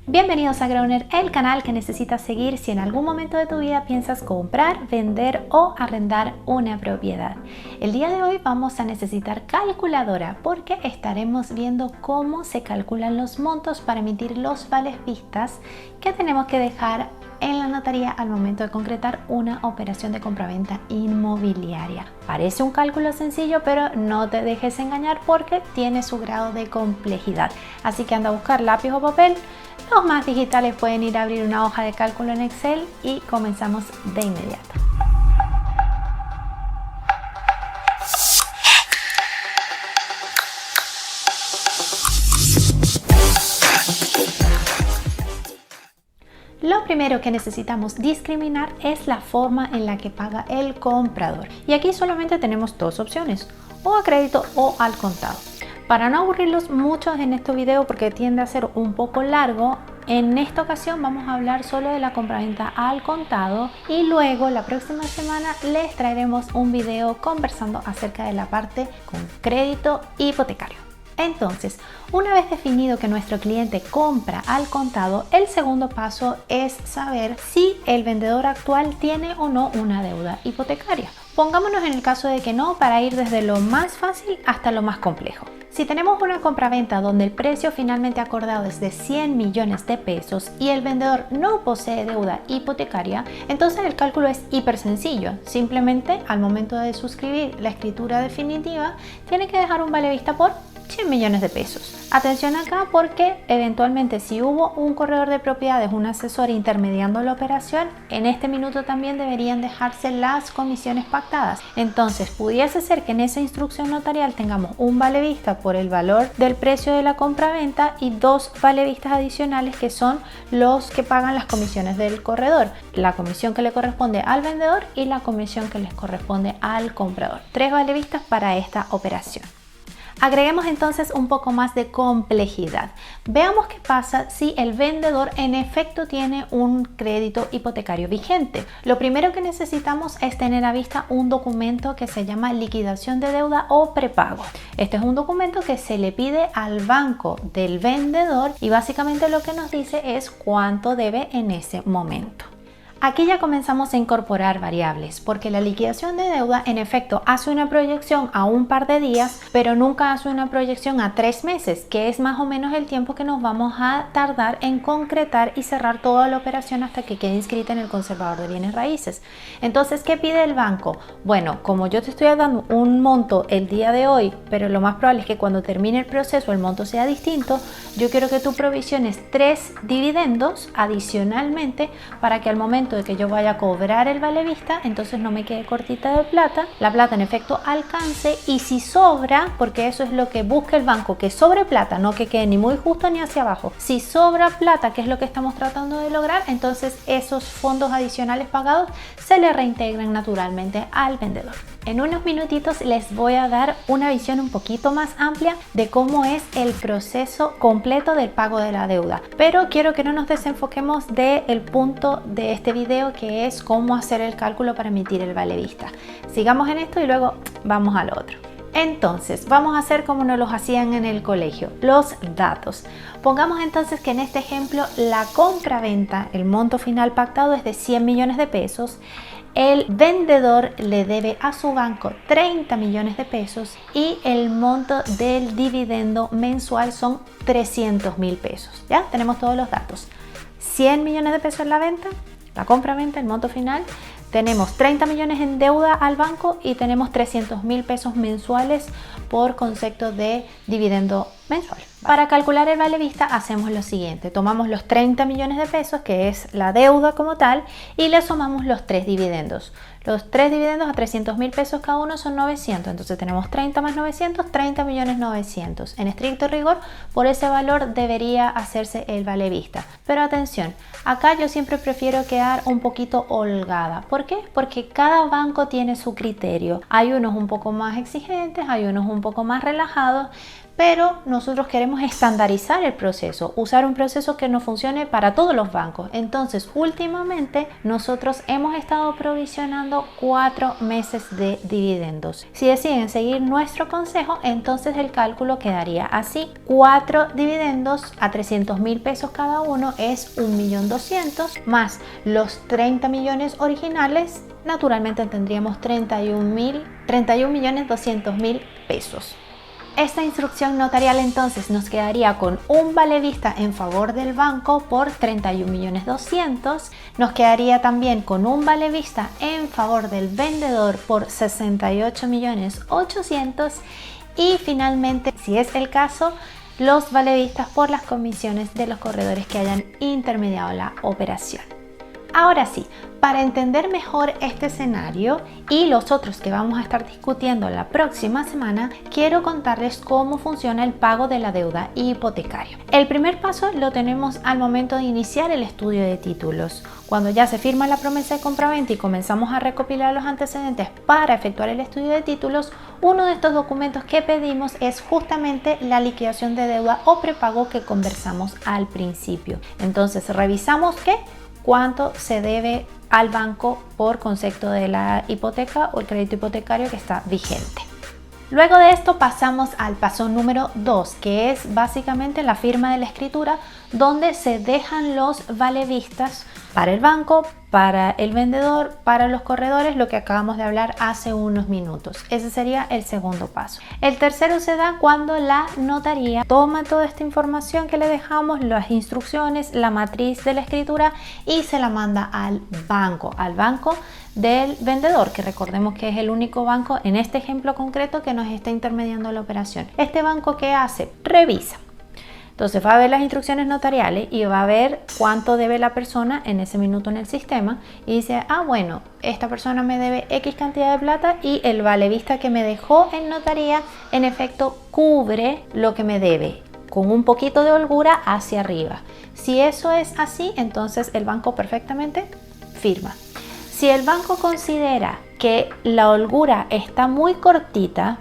Bienvenidos a Growner, el canal que necesitas seguir si en algún momento de tu vida piensas comprar, vender o arrendar una propiedad. El día de hoy vamos a necesitar calculadora porque estaremos viendo cómo se calculan los montos para emitir los vales vistas que tenemos que dejar en la notaría al momento de concretar una operación de compraventa inmobiliaria. Parece un cálculo sencillo, pero no te dejes engañar porque tiene su grado de complejidad. Así que anda a buscar lápiz o papel. Los más digitales pueden ir a abrir una hoja de cálculo en Excel y comenzamos de inmediato. Lo primero que necesitamos discriminar es la forma en la que paga el comprador. Y aquí solamente tenemos dos opciones, o a crédito o al contado. Para no aburrirlos mucho en este video porque tiende a ser un poco largo, en esta ocasión vamos a hablar solo de la compraventa al contado y luego la próxima semana les traeremos un video conversando acerca de la parte con crédito hipotecario. Entonces, una vez definido que nuestro cliente compra al contado, el segundo paso es saber si el vendedor actual tiene o no una deuda hipotecaria. Pongámonos en el caso de que no, para ir desde lo más fácil hasta lo más complejo. Si tenemos una compraventa donde el precio finalmente acordado es de 100 millones de pesos y el vendedor no posee deuda hipotecaria, entonces el cálculo es hiper sencillo. Simplemente al momento de suscribir la escritura definitiva, tiene que dejar un vale vista por 100 millones de pesos. Atención acá porque eventualmente si hubo un corredor de propiedades, un asesor intermediando la operación, en este minuto también deberían dejarse las comisiones pactadas. Entonces pudiese ser que en esa instrucción notarial tengamos un vale vista por el valor del precio de la compraventa y dos vale vistas adicionales que son los que pagan las comisiones del corredor, la comisión que le corresponde al vendedor y la comisión que les corresponde al comprador. Tres vale vistas para esta operación. Agreguemos entonces un poco más de complejidad. Veamos qué pasa si el vendedor en efecto tiene un crédito hipotecario vigente. Lo primero que necesitamos es tener a vista un documento que se llama liquidación de deuda o prepago. Este es un documento que se le pide al banco del vendedor y básicamente lo que nos dice es cuánto debe en ese momento. Aquí ya comenzamos a incorporar variables porque la liquidación de deuda en efecto hace una proyección a un par de días, pero nunca hace una proyección a 3 meses, que es más o menos el tiempo que nos vamos a tardar en concretar y cerrar toda la operación hasta que quede inscrita en el conservador de bienes raíces. Entonces, ¿qué pide el banco? Bueno, como yo te estoy dando un monto el día de hoy, pero lo más probable es que cuando termine el proceso el monto sea distinto, yo quiero que tú provisiones 3 dividendos adicionalmente para que al momento de que yo vaya a cobrar el vale vista, entonces no me quede cortita de plata, la plata en efecto alcance y si sobra, porque eso es lo que busca el banco, que sobre plata, no que quede ni muy justo ni hacia abajo. Si sobra plata, que es lo que estamos tratando de lograr, entonces esos fondos adicionales pagados se le reintegran naturalmente al vendedor. En unos minutitos les voy a dar una visión un poquito más amplia de cómo es el proceso completo del pago de la deuda, pero quiero que no nos desenfoquemos del punto de este video que es cómo hacer el cálculo para emitir el vale vista. Sigamos en esto y luego vamos al otro. Entonces, vamos a hacer como nos los hacían en el colegio, los datos. Pongamos entonces que en este ejemplo la compraventa, el monto final pactado es de 100 millones de pesos. El vendedor le debe a su banco 30 millones de pesos y el monto del dividendo mensual son 300.000 pesos. Ya tenemos todos los datos. 100 millones de pesos en la venta, la compraventa, el monto final. Tenemos 30 millones en deuda al banco y tenemos 300.000 pesos mensuales por concepto de dividendo mensual. Para calcular el vale vista hacemos lo siguiente, tomamos los 30 millones de pesos que es la deuda como tal y le sumamos los 3 dividendos. Los 3 dividendos a 300.000 pesos cada uno son 900, entonces tenemos 30 más 900, 30 millones 900. En estricto rigor, por ese valor debería hacerse el vale vista. Pero atención, acá yo siempre prefiero quedar un poquito holgada. ¿Por qué? Porque cada banco tiene su criterio. Hay unos un poco más exigentes, hay unos un poco más relajados, pero nosotros queremos estandarizar el proceso, usar un proceso que nos funcione para todos los bancos. Entonces, últimamente nosotros hemos estado provisionando 4 meses de dividendos. Si deciden seguir nuestro consejo, entonces el cálculo quedaría así: 4 dividendos a 300.000 pesos cada uno es 1.200.000 más los 30 millones originales. Naturalmente tendríamos 31.200.000 pesos. Esta instrucción notarial entonces nos quedaría con un vale vista en favor del banco por 31.200.000, nos quedaría también con un vale vista en favor del vendedor por 68.800.000 y finalmente, si es el caso, los vale vistas por las comisiones de los corredores que hayan intermediado la operación. Ahora sí, para entender mejor este escenario y los otros que vamos a estar discutiendo la próxima semana, quiero contarles cómo funciona el pago de la deuda hipotecaria. El primer paso lo tenemos al momento de iniciar el estudio de títulos. Cuando ya se firma la promesa de compraventa y comenzamos a recopilar los antecedentes para efectuar el estudio de títulos, uno de estos documentos que pedimos es justamente la liquidación de deuda o prepago que conversamos al principio. Entonces revisamos cuánto se debe al banco por concepto de la hipoteca o el crédito hipotecario que está vigente. Luego de esto pasamos al paso número 2, que es básicamente la firma de la escritura, donde se dejan los valevistas para el banco, para el vendedor, para los corredores, lo que acabamos de hablar hace unos minutos. Ese sería el segundo paso. El tercero se da cuando la notaría toma toda esta información que le dejamos, las instrucciones, la matriz de la escritura y se la manda al banco del vendedor, que recordemos que es el único banco en este ejemplo concreto que nos está intermediando la operación. Este banco, ¿qué hace? Revisa. Entonces va a ver las instrucciones notariales y va a ver cuánto debe la persona en ese minuto en el sistema y dice, bueno, esta persona me debe X cantidad de plata y el valevista que me dejó en notaría en efecto cubre lo que me debe, con un poquito de holgura hacia arriba. Si eso es así, entonces el banco perfectamente firma. Si el banco considera que la holgura está muy cortita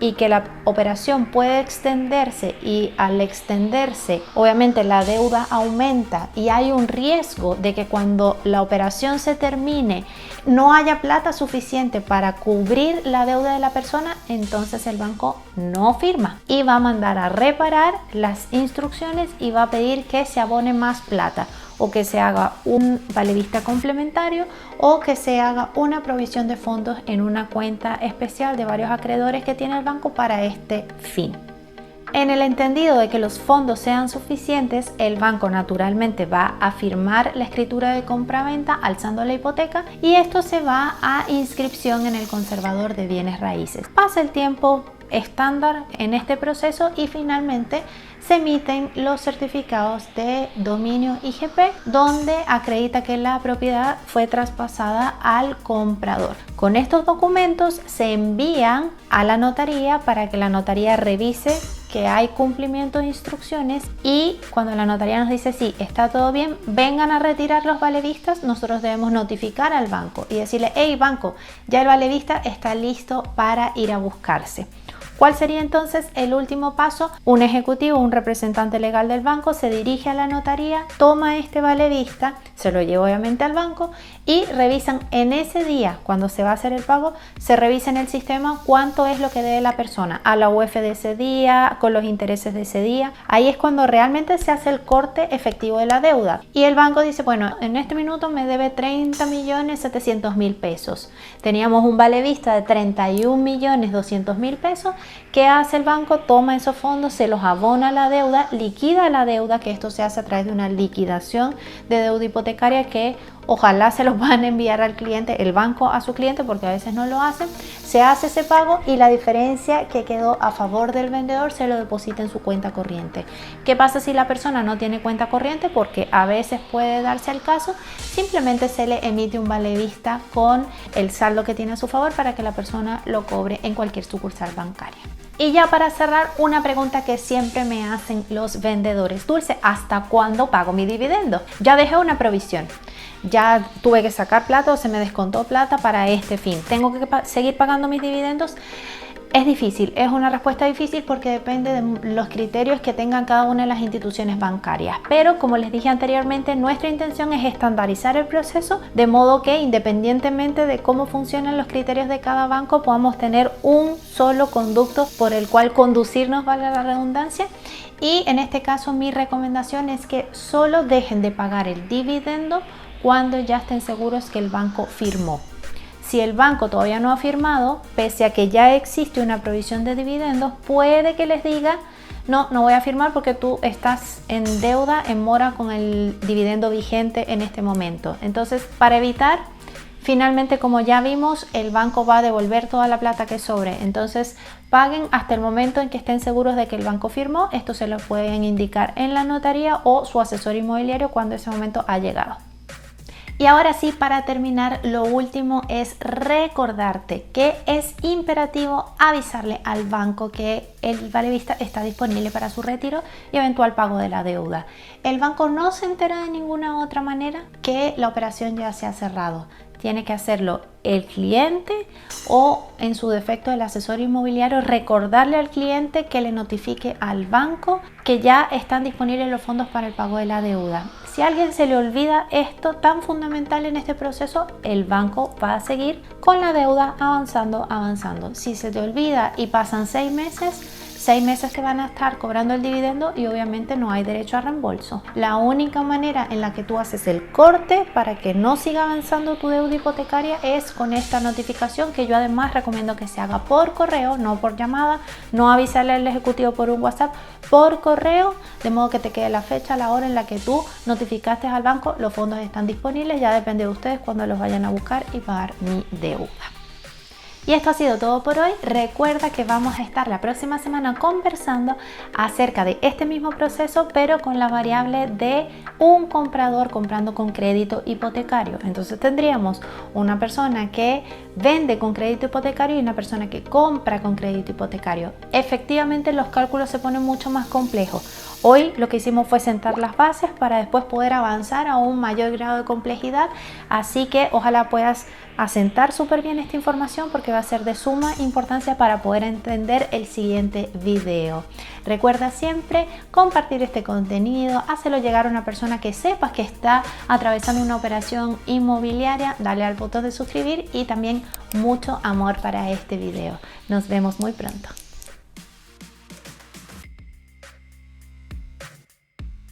y que la operación puede extenderse y al extenderse obviamente la deuda aumenta y hay un riesgo de que cuando la operación se termine no haya plata suficiente para cubrir la deuda de la persona, entonces el banco no firma y va a mandar a reparar las instrucciones y va a pedir que se abone más plata, o que se haga un valevista complementario o que se haga una provisión de fondos en una cuenta especial de varios acreedores que tiene el banco para este fin. En el entendido de que los fondos sean suficientes, el banco naturalmente va a firmar la escritura de compraventa alzando la hipoteca y esto se va a inscripción en el conservador de bienes raíces. Pasa el tiempo estándar en este proceso y finalmente se emiten los certificados de dominio IGP, donde acredita que la propiedad fue traspasada al comprador. Con estos documentos se envían a la notaría para que la notaría revise que hay cumplimiento de instrucciones y cuando la notaría nos dice sí, está todo bien, vengan a retirar los valevistas, nosotros debemos notificar al banco y decirle, hey banco, ya el valevista está listo para ir a buscarse. ¿Cuál sería entonces el último paso? Un ejecutivo, un representante legal del banco se dirige a la notaría, toma este valevista, se lo lleva obviamente al banco y revisan en ese día, cuando se va a hacer el pago, se revisa en el sistema cuánto es lo que debe la persona a la UF de ese día, con los intereses de ese día. Ahí es cuando realmente se hace el corte efectivo de la deuda. Y el banco dice, bueno, en este minuto me debe 30.700.000 pesos. Teníamos un valevista de 31.200.000 pesos. ¿Qué hace el banco? Toma esos fondos, se los abona a la deuda, liquida la deuda, que esto se hace a través de una liquidación de deuda hipotecaria que ojalá se los van a enviar al cliente, el banco a su cliente, porque a veces no lo hacen. Se hace ese pago y la diferencia que quedó a favor del vendedor se lo deposita en su cuenta corriente. ¿Qué pasa si la persona no tiene cuenta corriente? Porque a veces puede darse el caso, simplemente se le emite un valevista con el saldo que tiene a su favor para que la persona lo cobre en cualquier sucursal bancaria. Y ya para cerrar, una pregunta que siempre me hacen los vendedores: Dulce, ¿hasta cuándo pago mi dividendo? Ya dejé una provisión, ya tuve que sacar plata o se me descontó plata para este fin, ¿tengo que seguir pagando mis dividendos? Es difícil, es una respuesta difícil porque depende de los criterios que tengan cada una de las instituciones bancarias. Pero como les dije anteriormente, nuestra intención es estandarizar el proceso de modo que independientemente de cómo funcionan los criterios de cada banco, podamos tener un solo conducto por el cual conducirnos, valga la redundancia. Y en este caso mi recomendación es que solo dejen de pagar el dividendo cuando ya estén seguros que el banco firmó. Si el banco todavía no ha firmado, pese a que ya existe una provisión de dividendos, puede que les diga no voy a firmar porque tú estás en deuda, en mora con el dividendo vigente en este momento. Entonces, para evitar, finalmente, como ya vimos, el banco va a devolver toda la plata que sobre. Entonces, paguen hasta el momento en que estén seguros de que el banco firmó. Esto se lo pueden indicar en la notaría o su asesor inmobiliario cuando ese momento ha llegado. Y ahora sí, para terminar, lo último es recordarte que es imperativo avisarle al banco que el vale vista está disponible para su retiro y eventual pago de la deuda. El banco no se entera de ninguna otra manera que la operación ya se ha cerrado. Tiene que hacerlo el cliente o, en su defecto, el asesor inmobiliario, recordarle al cliente que le notifique al banco que ya están disponibles los fondos para el pago de la deuda. Si a alguien se le olvida esto tan fundamental en este proceso, el banco va a seguir con la deuda avanzando. Si se te olvida y pasan 6 meses, 6 meses te van a estar cobrando el dividendo y obviamente no hay derecho a reembolso. La única manera en la que tú haces el corte para que no siga avanzando tu deuda hipotecaria es con esta notificación, que yo además recomiendo que se haga por correo, no por llamada, no avisarle al ejecutivo por un WhatsApp, por correo, de modo que te quede la fecha, la hora en la que tú notificaste al banco, los fondos están disponibles, ya depende de ustedes cuando los vayan a buscar y pagar mi deuda. Y esto ha sido todo por hoy. Recuerda que vamos a estar la próxima semana conversando acerca de este mismo proceso, pero con la variable de un comprador comprando con crédito hipotecario. Entonces tendríamos una persona que vende con crédito hipotecario y una persona que compra con crédito hipotecario. Efectivamente, los cálculos se ponen mucho más complejos. Hoy lo que hicimos fue sentar las bases para después poder avanzar a un mayor grado de complejidad, así que ojalá puedas asentar súper bien esta información porque va a ser de suma importancia para poder entender el siguiente video. Recuerda siempre compartir este contenido, hácelo llegar a una persona que sepas que está atravesando una operación inmobiliaria, dale al botón de suscribir y también mucho amor para este video. Nos vemos muy pronto.